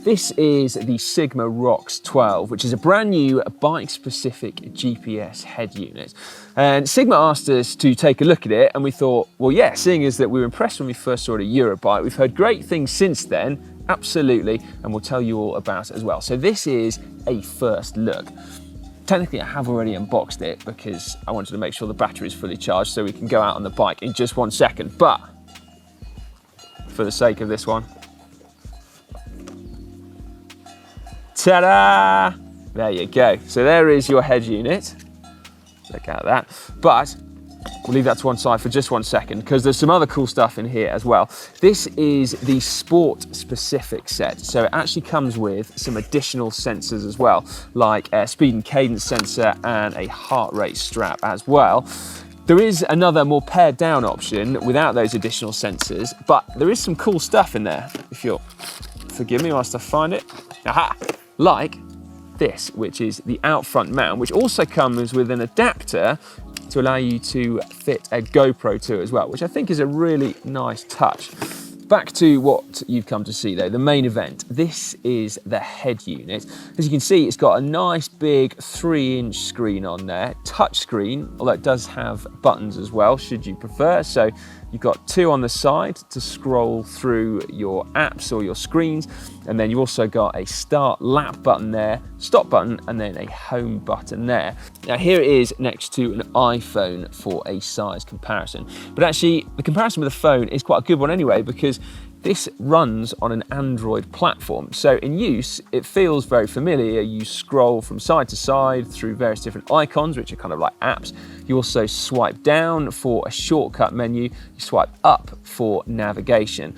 This is the SIGMA ROX 12, which is a brand new bike-specific GPS head unit. And SIGMA asked us to take a look at it, and we thought, well, yeah, seeing as that we were impressed when we first saw it at Eurobike, we've heard great things since then, absolutely, and we'll tell you all about it as well. So this is a first look. Technically, I have already unboxed it because I wanted to make sure the battery is fully charged so we can go out on the bike in just 1 second. But for the sake of this one, ta-da! There you go. So there is your head unit. Check out that. But we'll leave that to one side for just 1 second because there's some other cool stuff in here as well. This is the sport specific set. So it actually comes with some additional sensors as well, like a speed and cadence sensor and a heart rate strap as well. There is another more pared down option without those additional sensors, but there is some cool stuff in there, if you'll forgive me whilst I find it. Aha! Like this, which is the out front mount, which also comes with an adapter to allow you to fit a GoPro to it as well, which I think is a really nice touch. Back to what you've come to see though, the main event. This is the head unit. As you can see, it's got a nice big 3-inch screen on there, touch screen, although it does have buttons as well, should you prefer. So you've got 2 on the side to scroll through your apps or your screens. And then you've also got a start lap button there, stop button, and then a home button there. Now here it is next to an iPhone for a size comparison. But actually the comparison with the phone is quite a good one anyway, because this runs on an Android platform. So in use, it feels very familiar. You scroll from side to side through various different icons, which are kind of like apps. You also swipe down for a shortcut menu. You swipe up for navigation.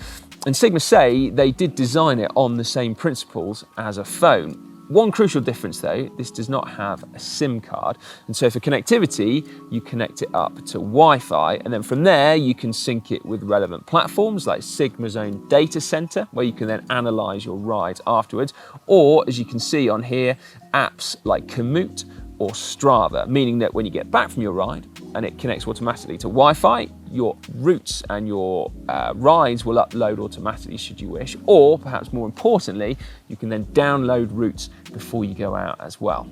And Sigma say they did design it on the same principles as a phone. One crucial difference though, this does not have a SIM card. And so for connectivity, you connect it up to Wi-Fi. And then from there, you can sync it with relevant platforms like Sigma's own data center, where you can then analyze your rides afterwards. Or as you can see on here, apps like Komoot or Strava, meaning that when you get back from your ride and it connects automatically to Wi-Fi, your routes and your rides will upload automatically should you wish, or perhaps more importantly, you can then download routes before you go out as well.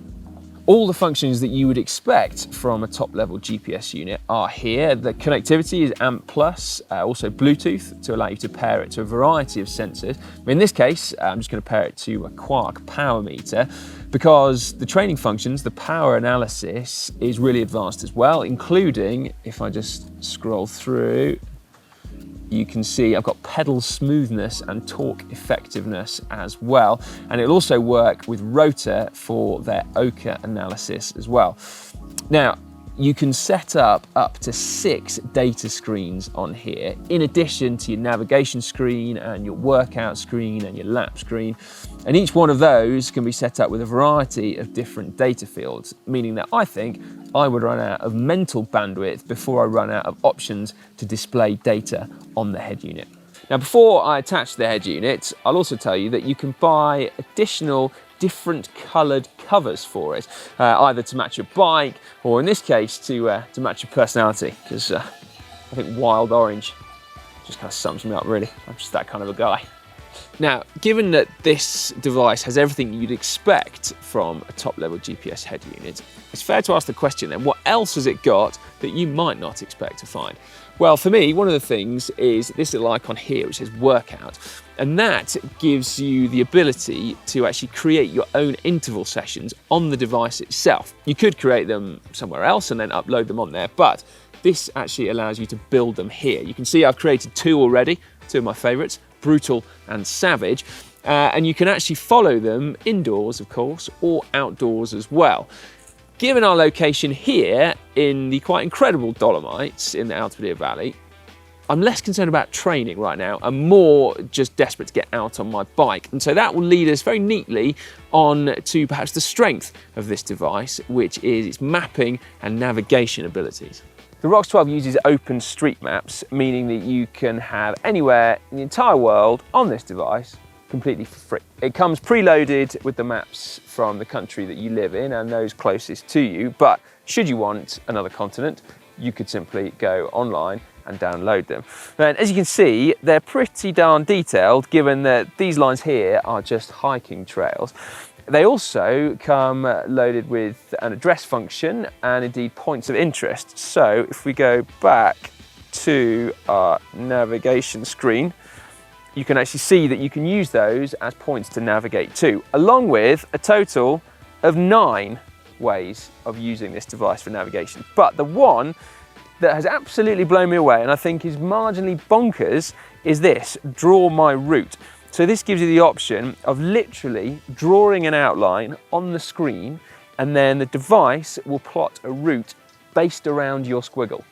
All the functions that you would expect from a top-level GPS unit are here. The connectivity is ANT+, also Bluetooth to allow you to pair it to a variety of sensors. In this case, I'm just going to pair it to a Quarq power meter because the training functions, the power analysis is really advanced as well, including, if I just scroll through, you can see I've got pedal smoothness and torque effectiveness as well. And it'll also work with rotor for their Oka analysis as well. Now, you can set up to 6 data screens on here, in addition to your navigation screen and your workout screen and your lap screen. And each one of those can be set up with a variety of different data fields, meaning that I think I would run out of mental bandwidth before I run out of options to display data on the head unit. Now, before I attach the head unit, I'll also tell you that you can buy additional different coloured covers for it, either to match your bike or in this case to match your personality, because I think wild orange just kind of sums me up really. I'm just that kind of a guy. Now, given that this device has everything you'd expect from a top-level GPS head unit, it's fair to ask the question then, what else has it got that you might not expect to find? Well, for me, one of the things is this little icon here, which says workout. And that gives you the ability to actually create your own interval sessions on the device itself. You could create them somewhere else and then upload them on there, but this actually allows you to build them here. You can see I've created 2 already, 2 of my favorites, Brutal and Savage. And you can actually follow them indoors, of course, or outdoors as well. Given our location here in the quite incredible Dolomites in the Alta Badia Valley, I'm less concerned about training right now and more just desperate to get out on my bike. And so that will lead us very neatly on to perhaps the strength of this device, which is its mapping and navigation abilities. The ROX 12 uses open street maps, meaning that you can have anywhere in the entire world on this device completely for free. It comes preloaded with the maps from the country that you live in and those closest to you, but should you want another continent, you could simply go online and download them. And as you can see, they're pretty darn detailed, given that these lines here are just hiking trails. They also come loaded with an address function and indeed points of interest. So if we go back to our navigation screen, you can actually see that you can use those as points to navigate to, along with a total of 9 ways of using this device for navigation. But the one that has absolutely blown me away, and I think is marginally bonkers, is this, draw my route. So this gives you the option of literally drawing an outline on the screen, and then the device will plot a route based around your squiggle.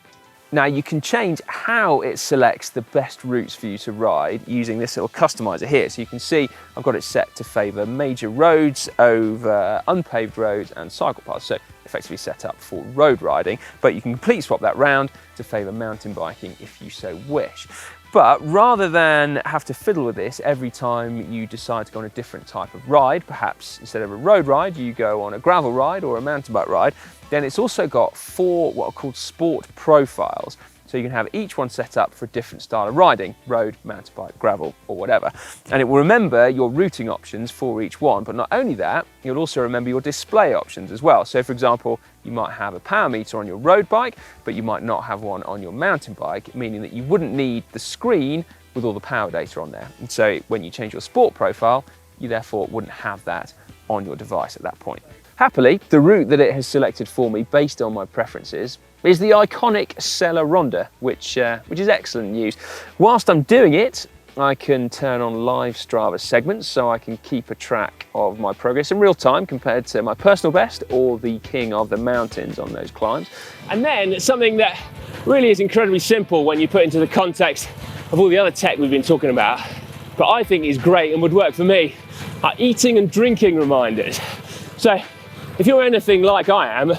Now you can change how it selects the best routes for you to ride using this little customizer here. So you can see I've got it set to favour major roads over unpaved roads and cycle paths. So effectively set up for road riding, but you can completely swap that round to favour mountain biking if you so wish. But rather than have to fiddle with this every time you decide to go on a different type of ride, perhaps instead of a road ride, you go on a gravel ride or a mountain bike ride, then it's also got 4 what are called sport profiles. So you can have each one set up for a different style of riding, road, mountain bike, gravel, or whatever. And it will remember your routing options for each one, but not only that, you'll also remember your display options as well. So for example, you might have a power meter on your road bike, but you might not have one on your mountain bike, meaning that you wouldn't need the screen with all the power data on there. And so when you change your sport profile, you therefore wouldn't have that on your device at that point. Happily, the route that it has selected for me based on my preferences is the iconic Sella Ronda, which is excellent news. Whilst I'm doing it, I can turn on live Strava segments so I can keep a track of my progress in real time compared to my personal best or the king of the mountains on those climbs. And then something that really is incredibly simple when you put into the context of all the other tech we've been talking about, but I think is great and would work for me, are eating and drinking reminders. So if you're anything like I am,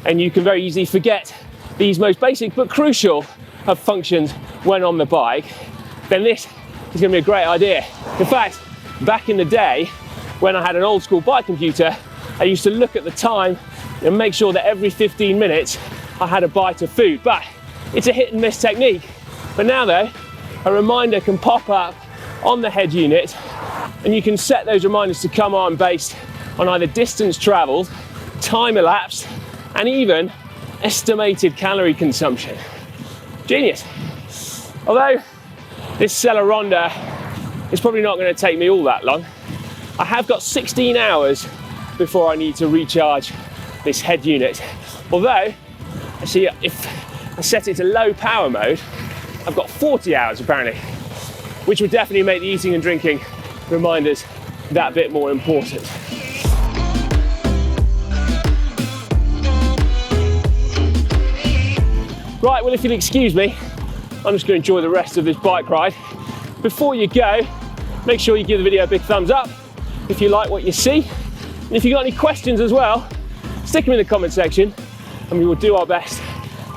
and you can very easily forget these most basic but crucial of functions when on the bike, then this is going to be a great idea. In fact, back in the day when I had an old school bike computer, I used to look at the time and make sure that every 15 minutes I had a bite of food. But it's a hit and miss technique. But now though, a reminder can pop up on the head unit, and you can set those reminders to come on based on either distance travelled, time elapsed, and even estimated calorie consumption. Genius. Although this Sella Ronda is probably not going to take me all that long, I have got 16 hours before I need to recharge this head unit. Although, actually, if I set it to low power mode, I've got 40 hours apparently, which would definitely make the eating and drinking reminders that bit more important. Right, well, if you'll excuse me, I'm just going to enjoy the rest of this bike ride. Before you go, make sure you give the video a big thumbs up if you like what you see. And if you've got any questions as well, stick them in the comment section and we will do our best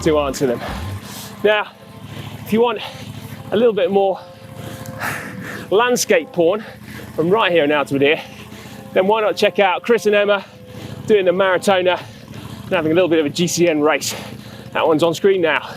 to answer them. Now, if you want a little bit more landscape porn from right here in Alta Badia, then why not check out Chris and Emma doing the Maratona and having a little bit of a GCN race. That one's on screen now.